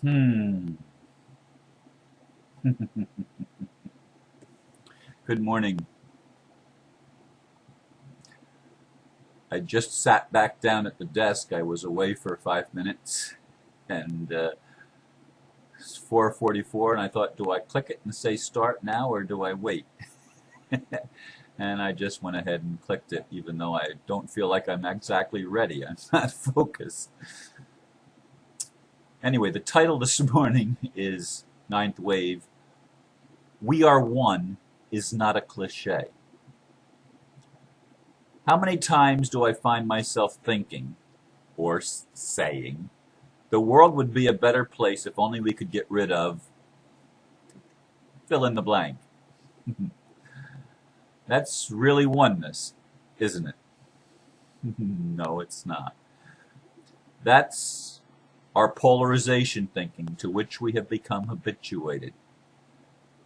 Hmm. Good morning. I just sat back down at the desk. I was away for 5 minutes, and it's 4:44, and I thought, do I click it and say start now, or do I wait? And I just went ahead and clicked it, even though I don't feel like I'm exactly ready. I'm not focused. Anyway, the title this morning is Ninth Wave. We are one is not a cliche. How many times do I find myself thinking, or saying, the world would be a better place if only we could get rid of fill in the blank? That's really oneness, isn't it? No, it's not. That's our polarization thinking to which we have become habituated.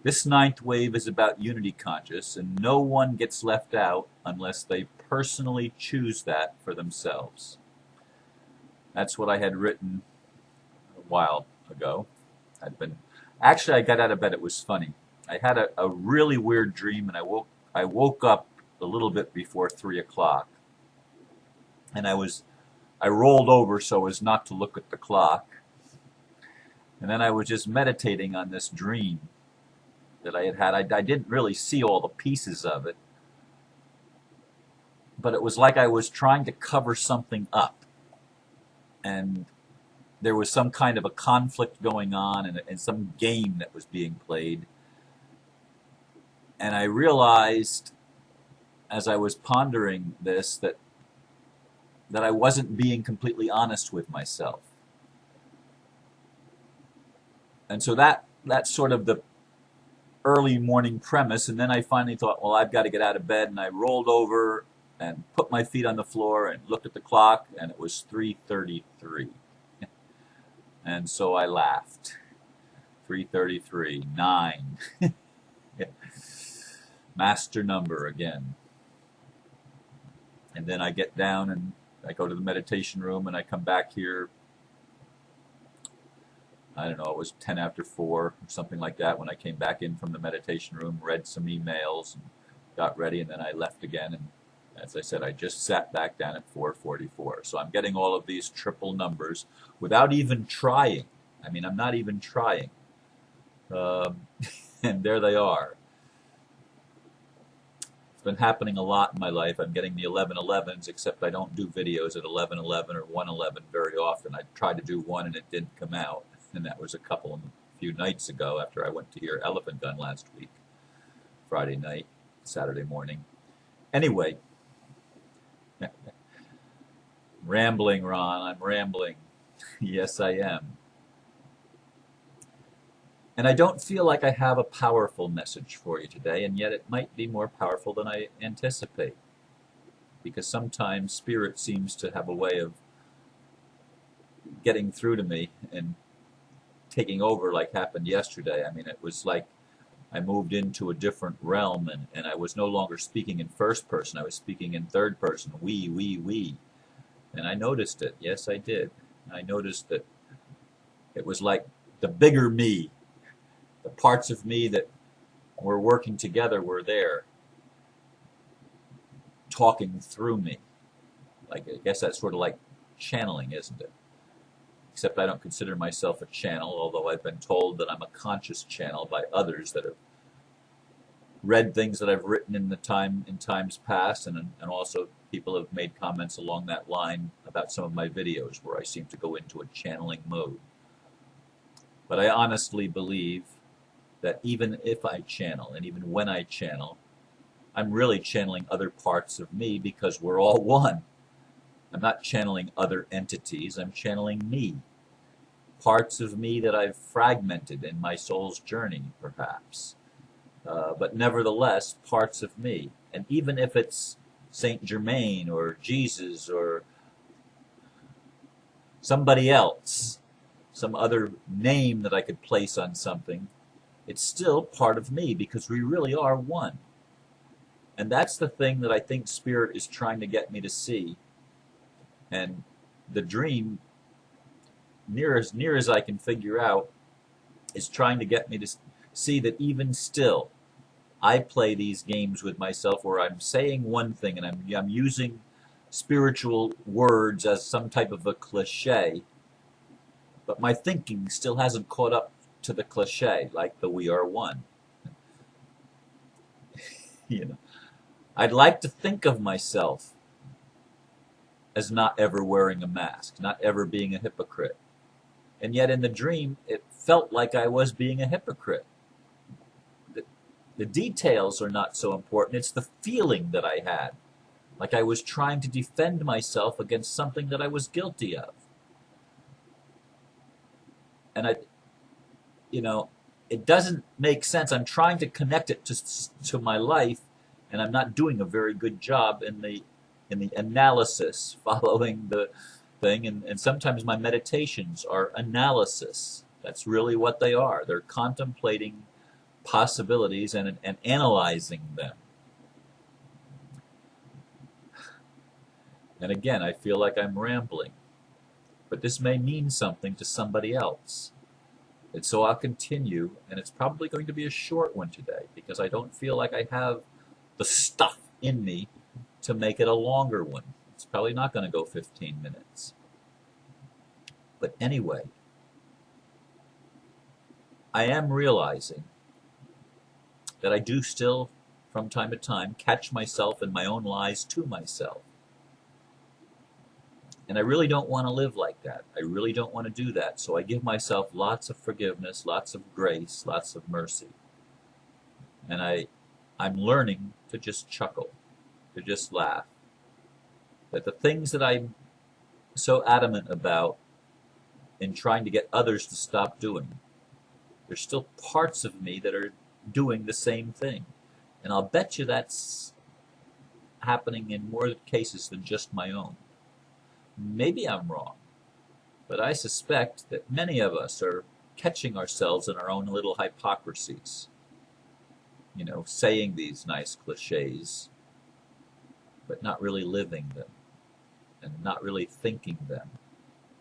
This ninth wave is about unity conscious, and no one gets left out unless they personally choose that for themselves. That's what I had written a while ago. I got out of bed. It was funny. I had a really weird dream, and I woke up a little bit before 3 o'clock, and I rolled over so as not to look at the clock, and then I was just meditating on this dream that I had had. I didn't really see all the pieces of it, but it was like I was trying to cover something up, and there was some kind of a conflict going on, and some game that was being played. And I realized as I was pondering this that I wasn't being completely honest with myself. And so that's sort of the early morning premise. And then I finally thought, well, I've got to get out of bed. And I rolled over and put my feet on the floor and looked at the clock, and it was 3:33. And so I laughed. 3:33, 9. Master number again. And then I get down and I go to the meditation room, and I come back here. I don't know, it was 10 after 4 or something like that when I came back in from the meditation room, read some emails, and got ready, and then I left again. And as I said, I just sat back down at 4:44. So I'm getting all of these triple numbers without even trying. I mean, I'm not even trying. And there they are. It's been happening a lot in my life. I'm getting the 11:11s, except I don't do videos at 11:11 or 1:11 very often. I tried to do one and it didn't come out, and that was a few nights ago after I went to hear Elephant Gun last week, Friday night, Saturday morning. Anyway, rambling, Ron. I'm rambling. Yes, I am. And I don't feel like I have a powerful message for you today, and yet it might be more powerful than I anticipate. Because sometimes spirit seems to have a way of getting through to me and taking over, like happened yesterday. I mean, it was like I moved into a different realm, and I was no longer speaking in first person. I was speaking in third person. We. And I noticed it. Yes, I did. I noticed that it was like the bigger me, the parts of me that were working together were there, talking through me. Like, I guess that's sort of like channeling, isn't it? Except I don't consider myself a channel, although I've been told that I'm a conscious channel by others that have read things that I've written in times past, and also people have made comments along that line about some of my videos where I seem to go into a channeling mode. But I honestly believe that even if I channel, and even when I channel, I'm really channeling other parts of me because we're all one. I'm not channeling other entities, I'm channeling me. Parts of me that I've fragmented in my soul's journey, perhaps. But nevertheless, parts of me. And even if it's Saint Germain or Jesus or somebody else, some other name that I could place on something, it's still part of me because we really are one. And that's the thing that I think Spirit is trying to get me to see. And the dream near as I can figure out, is trying to get me to see that even still, I play these games with myself where I'm saying one thing and I'm using spiritual words as some type of a cliche, but my thinking still hasn't caught up to the cliche, like the "we are one." You know, I'd like to think of myself as not ever wearing a mask, not ever being a hypocrite. And yet in the dream, it felt like I was being a hypocrite. The details are not so important. It's the feeling that I had, like I was trying to defend myself against something that I was guilty of. And it doesn't make sense. I'm trying to connect it to my life, and I'm not doing a very good job in the analysis following the thing. And sometimes my meditations are analysis. That's really what they are. They're contemplating possibilities and analyzing them. And again, I feel like I'm rambling, but this may mean something to somebody else. And so I'll continue, and it's probably going to be a short one today because I don't feel like I have the stuff in me to make it a longer one. It's probably not going to go 15 minutes. But anyway, I am realizing that I do still, from time to time, catch myself in my own lies to myself. And I really don't want to live like that. I really don't want to do that. So I give myself lots of forgiveness, lots of grace, lots of mercy. And I'm learning to just chuckle, to just laugh. That the things that I'm so adamant about in trying to get others to stop doing, there's still parts of me that are doing the same thing. And I'll bet you that's happening in more cases than just my own. Maybe I'm wrong, but I suspect that many of us are catching ourselves in our own little hypocrisies. Saying these nice cliches, but not really living them, and not really thinking them.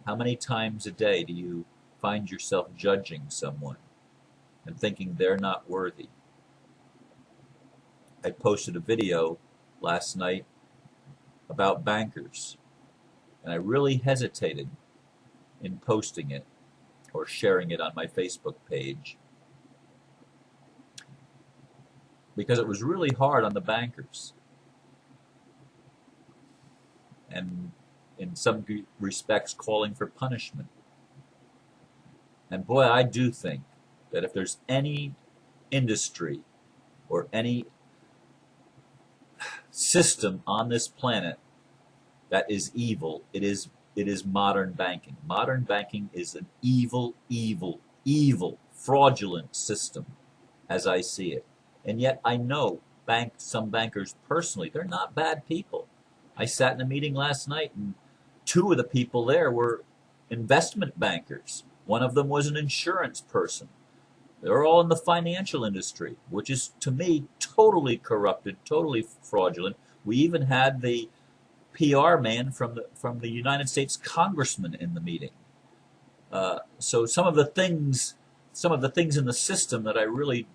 How many times a day do you find yourself judging someone and thinking they're not worthy? I posted a video last night about bankers, and I really hesitated in posting it or sharing it on my Facebook page because it was really hard on the bankers. And in some respects calling for punishment. And boy, I do think that if there's any industry or any system on this planet that is evil, it is modern banking. Modern banking is an evil, fraudulent system as I see it. And yet I know some bankers personally. They're not bad people. I sat in a meeting last night, and two of the people there were investment bankers. One of them was an insurance person. They're all in the financial industry, which is, to me, totally corrupted, totally fraudulent. We even had the PR man from the United States congressman in the meeting. So some of the things in the system that I really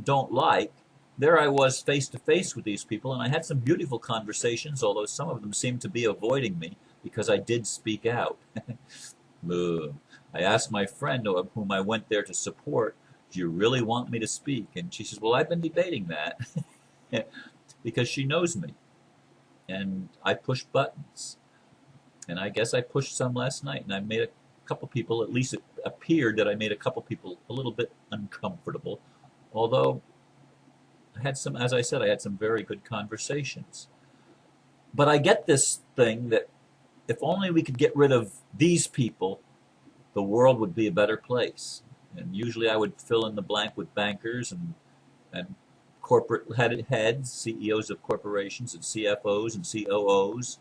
don't like, there I was face to face with these people, and I had some beautiful conversations, although some of them seemed to be avoiding me because I did speak out. I asked my friend, whom I went there to support, "Do you really want me to speak?" And she says, "Well, I've been debating that," because she knows me. And I push buttons. And I guess I pushed some last night, and I made a couple people, at least it appeared that I made a couple people a little bit uncomfortable, although I had some, as I said, I had some very good conversations. But I get this thing that if only we could get rid of these people, the world would be a better place. And usually I would fill in the blank with bankers and corporate heads, CEOs of corporations, and CFOs and COOs,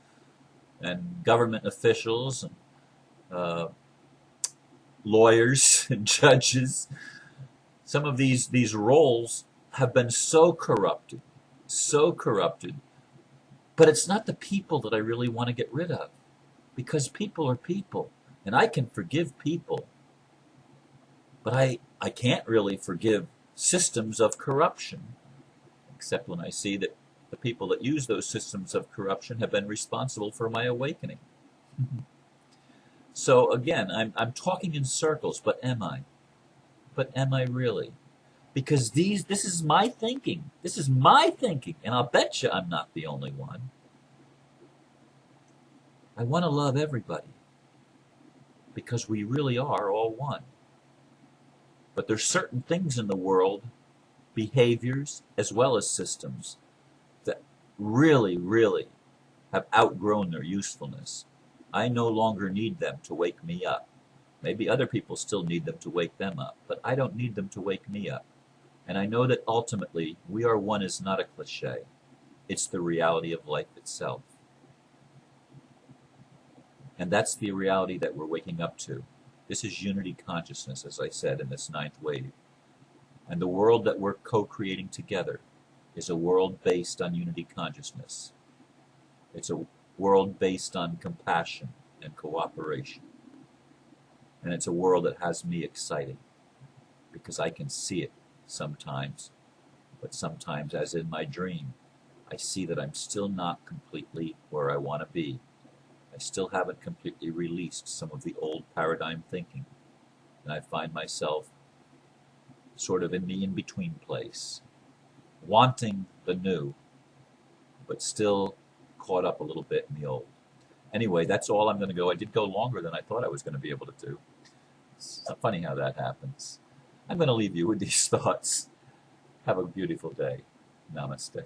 and government officials, and lawyers and judges. Some of these roles have been so corrupted, but it's not the people that I really want to get rid of, because people are people. And I can forgive people, but I can't really forgive systems of corruption, except when I see that the people that use those systems of corruption have been responsible for my awakening. So again, I'm talking in circles, but am I? But am I really? Because this is my thinking. This is my thinking, and I'll bet you I'm not the only one. I want to love everybody because we really are all one. But there's certain things in the world, behaviors as well as systems, that really, really have outgrown their usefulness. I no longer need them to wake me up. Maybe other people still need them to wake them up, but I don't need them to wake me up. And I know that ultimately, we are one is not a cliche. It's the reality of life itself. And that's the reality that we're waking up to. This is unity consciousness, as I said, in this ninth wave. And the world that we're co-creating together is a world based on unity consciousness. It's a world based on compassion and cooperation. And it's a world that has me excited because I can see it sometimes, but sometimes, as in my dream, I see that I'm still not completely where I want to be. I still haven't completely released some of the old paradigm thinking, and I find myself sort of in the in-between place, wanting the new, but still caught up a little bit in the old. Anyway, that's all I'm going to go. I did go longer than I thought I was going to be able to do. It's funny how that happens. I'm going to leave you with these thoughts. Have a beautiful day. Namaste.